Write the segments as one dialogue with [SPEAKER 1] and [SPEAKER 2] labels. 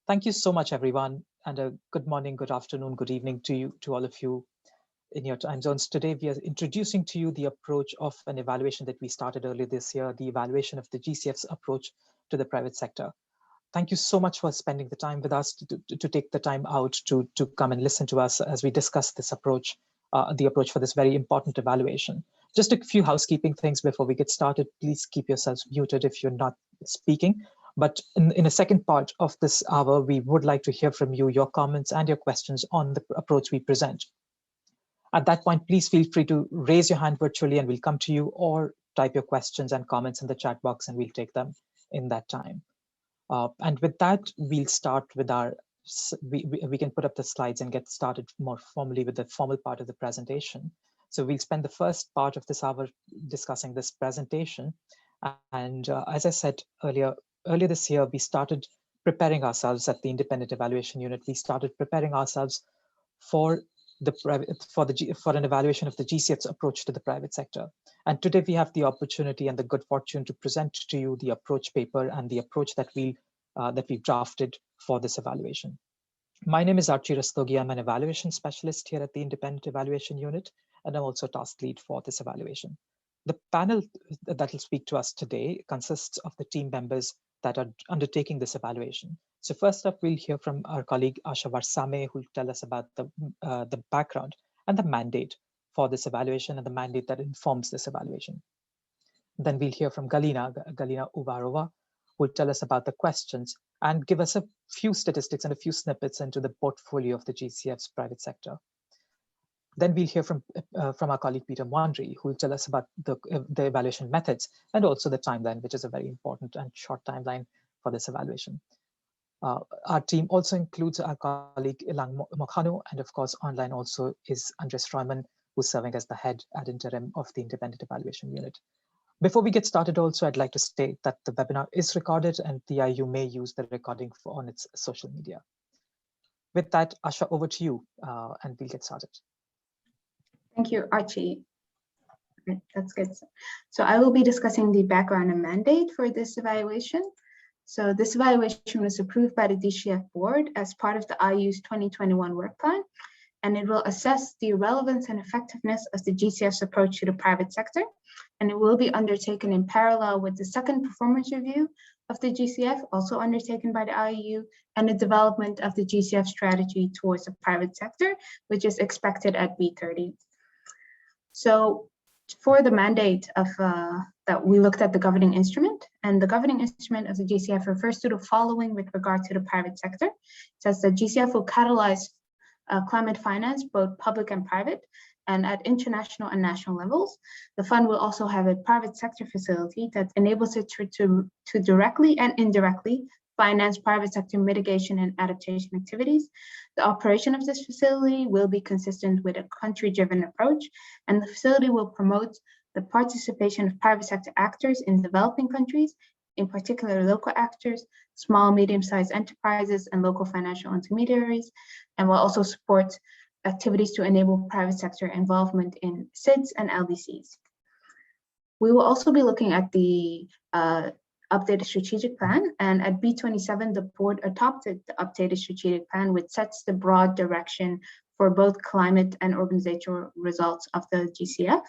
[SPEAKER 1] Thank you so much, everyone, and a good morning, good afternoon, good evening to you, to all of you in your time zones. Today, we are introducing to you the approach of an evaluation that we started earlier this year, the evaluation of the GCF's approach to the private sector. Thank you so much for spending the time with us, to take the time out to come and listen to us as we discuss this approach, the approach for this very important evaluation. Just a few housekeeping things before we get started. Please keep yourselves muted if you're not speaking. But in a second part of this hour, we would like to hear from you, your comments and your questions on the approach we present. At that point, please feel free to raise your hand virtually and we'll come to you, or type your questions and comments in the chat box and we'll take them in that time. And with that, we'll start with we can put up the slides and get started more formally with the formal part of the presentation. So we'll spend the first part of this hour discussing this presentation. And as I said earlier this year, we started preparing ourselves at the Independent Evaluation Unit. We started preparing ourselves for an evaluation of the GCF's approach to the private sector. And today we have the opportunity and the good fortune to present to you the approach paper and the approach that we've drafted for this evaluation. My name is Archi Rastogi. I'm an evaluation specialist here at the Independent Evaluation Unit, and I'm also task lead for this evaluation. The panel that will speak to us today consists of the team members that are undertaking this evaluation. So first up, we'll hear from our colleague Asha Warsame, who will tell us about the background and the mandate for this evaluation and the mandate that informs this evaluation. Then we'll hear from Galyna Uvarova, who will tell us about the questions and give us a few statistics and a few snippets into the portfolio of the GCF's private sector. Then we'll hear from our colleague Peter Mwandri, who will tell us about the evaluation methods and also the timeline, which is a very important and short timeline for this evaluation. Our team also includes our colleague Ilang Mokhano, and of course, online also is Andres Royman, who's serving as the head ad interim of the Independent Evaluation Unit. Before we get started also, I'd like to state that the webinar is recorded and the IEU may use the recording on its social media. With that, Asha, over to you, and we'll get started.
[SPEAKER 2] Thank you, Archie. That's good. So I will be discussing the background and mandate for this evaluation. So this evaluation was approved by the GCF board as part of the IEU's 2021 work plan, and it will assess the relevance and effectiveness of the GCF's approach to the private sector. And it will be undertaken in parallel with the second performance review of the GCF, also undertaken by the IEU, and the development of the GCF strategy towards the private sector, which is expected at B30. So for the mandate of that, we looked at the governing instrument, and the governing instrument of the GCF refers to the following with regard to the private sector. It says that GCF will catalyze climate finance, both public and private, and at international and national levels. The fund will also have a private sector facility that enables it to directly and indirectly finance private sector mitigation and adaptation activities. The operation of this facility will be consistent with a country-driven approach, and the facility will promote the participation of private sector actors in developing countries, in particular local actors, small, medium-sized enterprises, and local financial intermediaries, and will also support activities to enable private sector involvement in SIDS and LDCs. We will also be looking at the updated strategic plan, and at B27, the board adopted the updated strategic plan, which sets the broad direction for both climate and organizational results of the GCF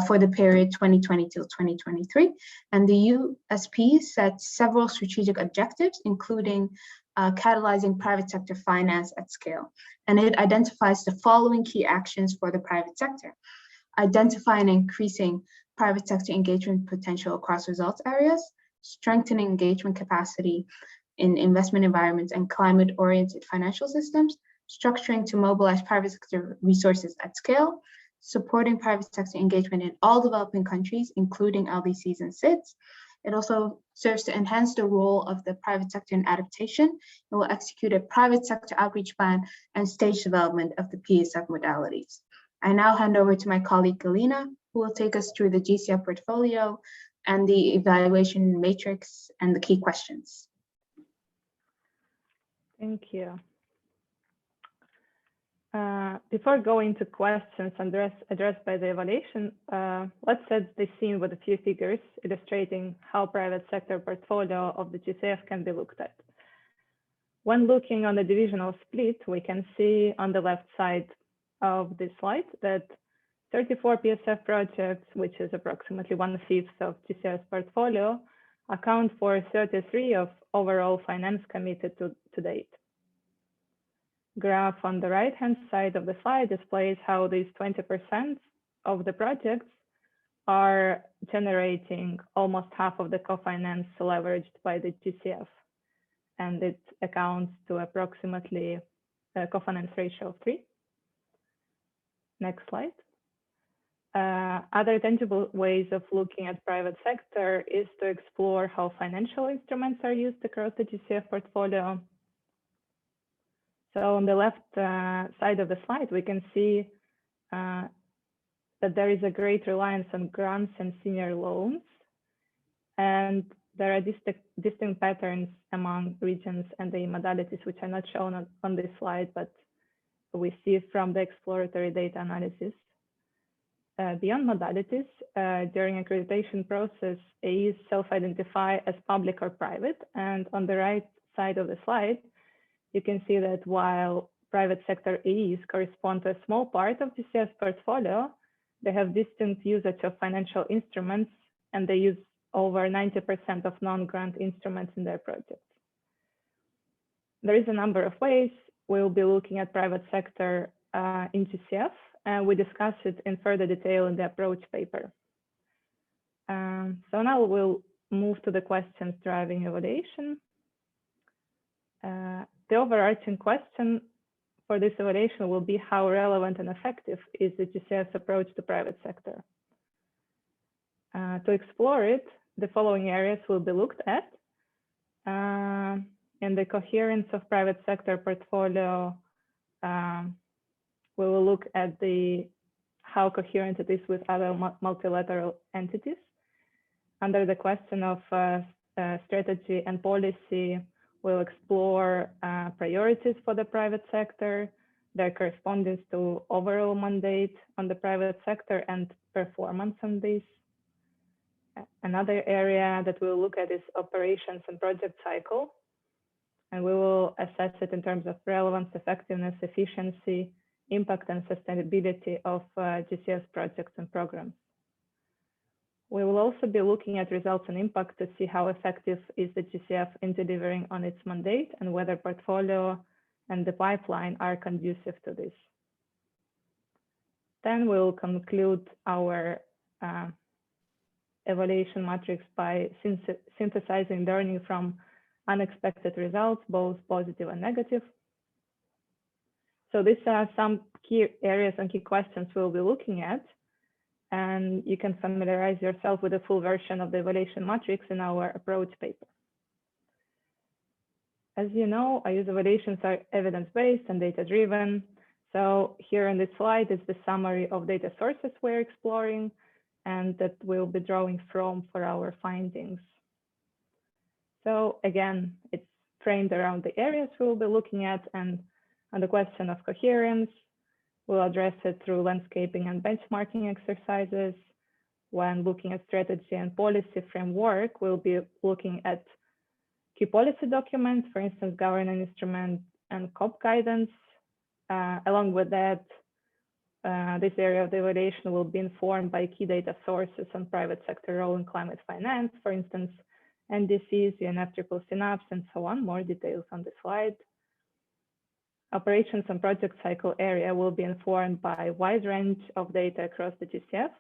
[SPEAKER 2] for the period 2020 till 2023. And the USP sets several strategic objectives, including catalyzing private sector finance at scale. And it identifies the following key actions for the private sector: identify and increasing private sector engagement potential across results areas, strengthening engagement capacity in investment environments and climate-oriented financial systems, structuring to mobilize private sector resources at scale, supporting private sector engagement in all developing countries, including LDCs and SIDS. It also serves to enhance the role of the private sector in adaptation. It will execute a private sector outreach plan and stage development of the PSF modalities. I now hand over to my colleague Galyna, who will take us through the GCF portfolio and the evaluation matrix and the key questions.
[SPEAKER 3] Thank you. Before going to questions addressed by the evaluation, let's set the scene with a few figures illustrating how private sector portfolio of the GCF can be looked at. When looking on the divisional split, we can see on the left side of this slide that 34 PSF projects, which is approximately 1/5 of GCS portfolio, account for 33 of overall finance committed to date. Graph on the right-hand side of the slide displays how these 20% of the projects are generating almost half of the co-finance leveraged by the GCF, and it accounts to approximately a co-finance ratio of 3. Next slide. Other tangible ways of looking at private sector is to explore how financial instruments are used across the GCF portfolio. So on the left side of the slide, we can see that there is a great reliance on grants and senior loans, and there are distinct patterns among regions and the modalities, which are not shown on this slide, but we see from the exploratory data analysis. Beyond modalities, during accreditation process, AEs self-identify as public or private, and on the right side of the slide, you can see that while private sector AEs correspond to a small part of GCS portfolio, they have distinct usage of financial instruments, and they use over 90% of non-grant instruments in their projects. There is a number of ways we'll be looking at private sector in GCF, and we discuss it in further detail in the approach paper. So now we'll move to the questions driving evaluation. The overarching question for this evaluation will be how relevant and effective is the GCS approach to private sector. To explore it, the following areas will be looked at. In the coherence of private sector portfolio, we will look at how coherent it is with other multilateral entities. Under the question of strategy and policy, we'll explore priorities for the private sector, their correspondence to overall mandate on the private sector and performance on this. Another area that we'll look at is operations and project cycle, and we will assess it in terms of relevance, effectiveness, efficiency, impact, and sustainability of GCS projects and programs. We will also be looking at results and impact to see how effective is the GCF in delivering on its mandate and whether portfolio and the pipeline are conducive to this. Then we'll conclude our evaluation matrix by synthesizing learning from unexpected results, both positive and negative. So these are some key areas and key questions we'll be looking at, and you can familiarize yourself with the full version of the evaluation matrix in our approach paper. As you know, our evaluations are evidence-based and data-driven. So here on this slide is the summary of data sources we're exploring and that we'll be drawing from for our findings. So again, it's framed around the areas we'll be looking at, and on the question of coherence, we'll address it through landscaping and benchmarking exercises. When looking at strategy and policy framework, we'll be looking at key policy documents, for instance, governance instrument and COP guidance. Along with that, this area of the evaluation will be informed by key data sources on private sector role in climate finance, for instance, NDCs, UNFCCC synapse, and so on. More details on the slide. Operations and project cycle area will be informed by a wide range of data across the GCF,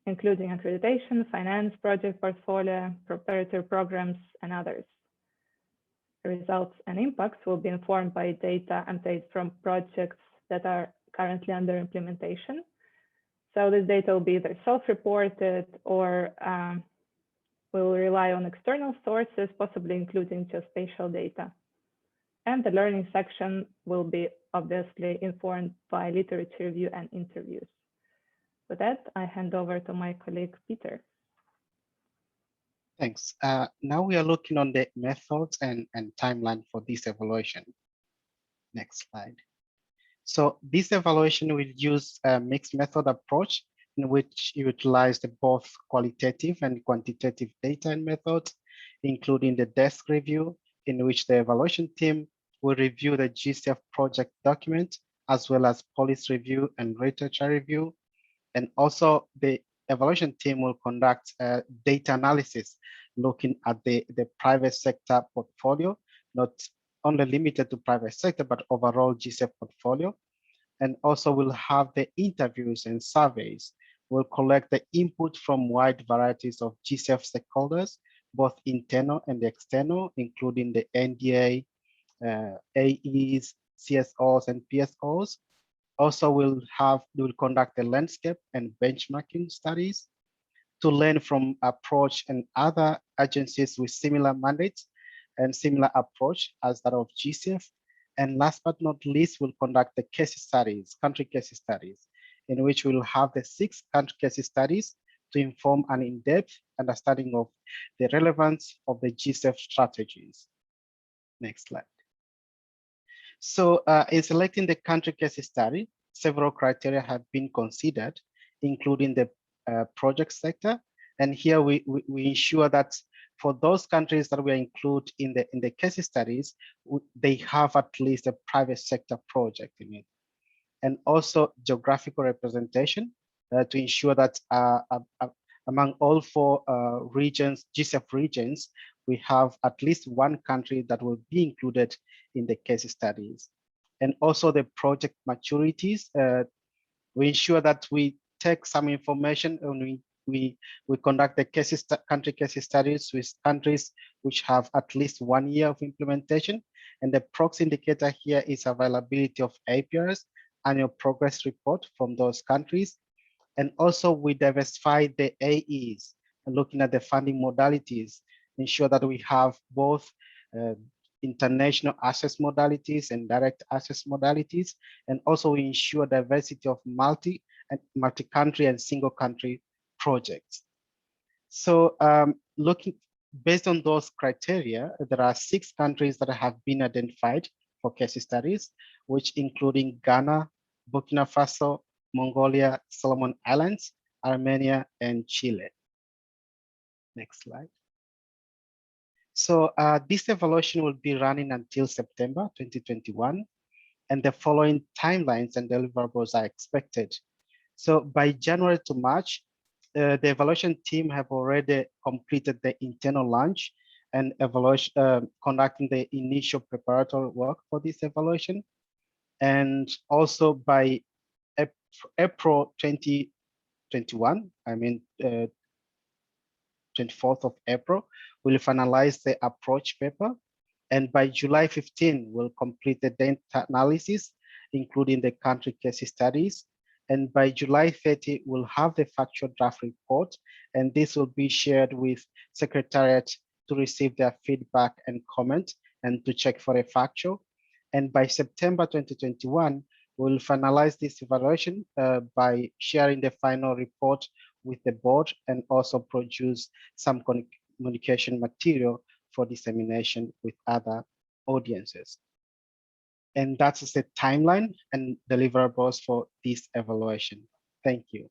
[SPEAKER 3] including accreditation, finance, project portfolio, proprietary programs, and others. The results and impacts will be informed by data obtained from projects that are currently under implementation. So this data will be either self-reported or will rely on external sources, possibly including geospatial data. And the learning section will be obviously informed by literature review and interviews. With that, I hand over to my colleague, Peter.
[SPEAKER 4] Thanks. Now we are looking on the methods and timeline for this evaluation. Next slide. So this evaluation will use a mixed method approach in which you utilize the both qualitative and quantitative data and methods, including the desk review, in which the evaluation team will review the GCF project document, as well as policy review and literature review. And also the evaluation team will conduct data analysis, looking at the private sector portfolio, not only limited to private sector, but overall GCF portfolio. And also we'll have the interviews and surveys. We'll collect the input from wide varieties of GCF stakeholders, both internal and external, including the NDA, AEs, CSOs, and PSOs. Also, we'll conduct the landscape and benchmarking studies to learn from approach and other agencies with similar mandates and similar approach as that of GCF. And last but not least, we'll conduct the case studies, country case studies, in which we'll have the 6 country case studies to inform an in-depth understanding of the relevance of the GCF strategies. Next slide. So in selecting the country case study, several criteria have been considered, including the project sector. And here we ensure that for those countries that we include in the case studies, they have at least a private sector project in it. And also geographical representation to ensure that among all 4 regions, GCF regions, we have at least 1 country that will be included in the case studies. And also the project maturities, we ensure that we take some information and we conduct the country case studies with countries which have at least 1 year of implementation. And the proxy indicator here is availability of APRs, annual progress report from those countries. And also we diversify the AEs, looking at the funding modalities, ensure that we have both international access modalities and direct access modalities. And also we ensure diversity of multi-country and single country projects. So based on those criteria, there are 6 countries that have been identified for case studies, which including Ghana, Burkina Faso, Mongolia, Solomon Islands, Armenia, and Chile. Next slide. So this evaluation will be running until September 2021, and the following timelines and deliverables are expected. So by January to March, the evaluation team have already completed the internal launch and evaluation, conducting the initial preparatory work for this evaluation. And also by April 2021, I mean 24th of April, we'll finalize the approach paper. And by July 15, we'll complete the data analysis, including the country case studies. And by July 30, we'll have the factual draft report, and this will be shared with Secretariat to receive their feedback and comment and to check for a factual. And by September 2021, we'll finalize this evaluation by sharing the final report with the board and also produce some communication material for dissemination with other audiences. And that's the timeline and deliverables for this evaluation. Thank you.